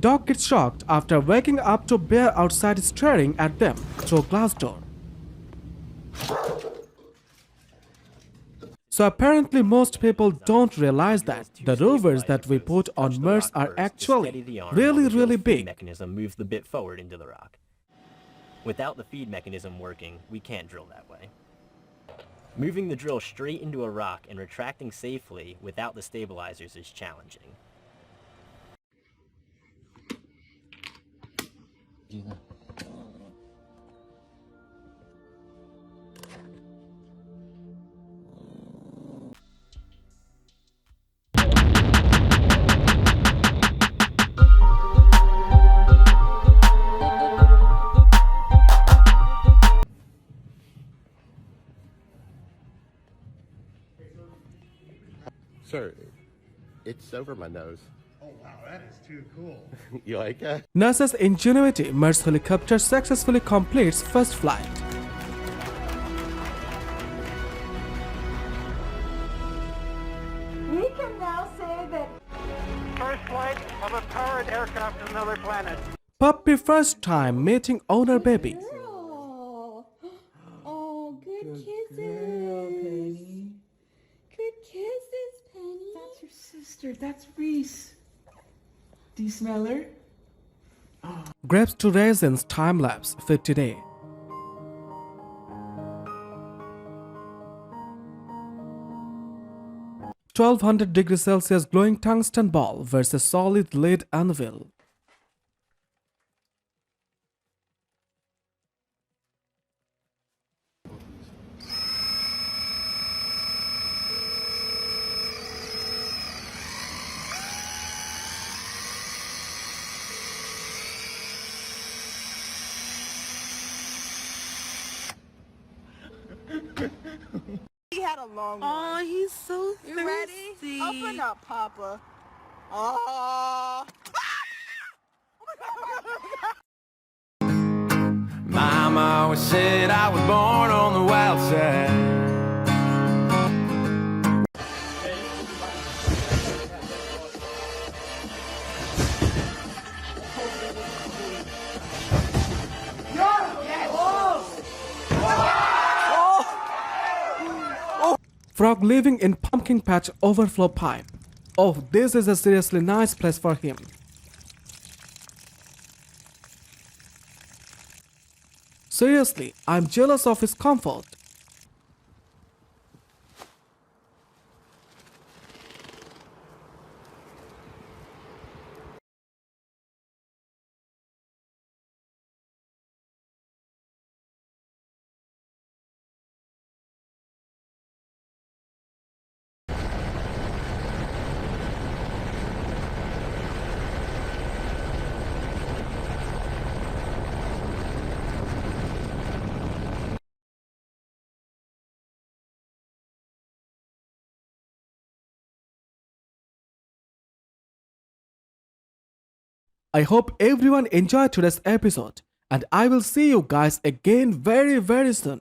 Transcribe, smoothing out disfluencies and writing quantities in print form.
dog gets shocked after waking up to bear outside staring at them through glass door. So apparently most people don't realize that the rovers that we put on Mars are actually really big. Mechanism moves the bit forward into the rock. Without the feed mechanism working, we can't drill that way. Moving the drill straight into a rock and retracting safely without the stabilizers is challenging. Sir, it's over my nose. Oh wow, that is too cool. You like that? NASA's Ingenuity Mars helicopter successfully completes first flight. We can now say that First flight of a powered aircraft to another planet. Puppy first time meeting owner baby. girl. Oh, good kisses. Good kisses, Penny. That's your sister. That's Reese. Do you smell her? Grapes to raisins time lapse 50 day. (1200°C glowing tungsten ball versus solid lead anvil. He had a long one. Oh, he's so thirsty. You ready? Open up, Papa. Oh. Mama always said I was born on the wild side. Frog living in pumpkin patch overflow pipe. Oh, this is a seriously nice place for him. Seriously, I'm jealous of his comfort. I hope everyone enjoyed today's episode, and I will see you guys again very soon.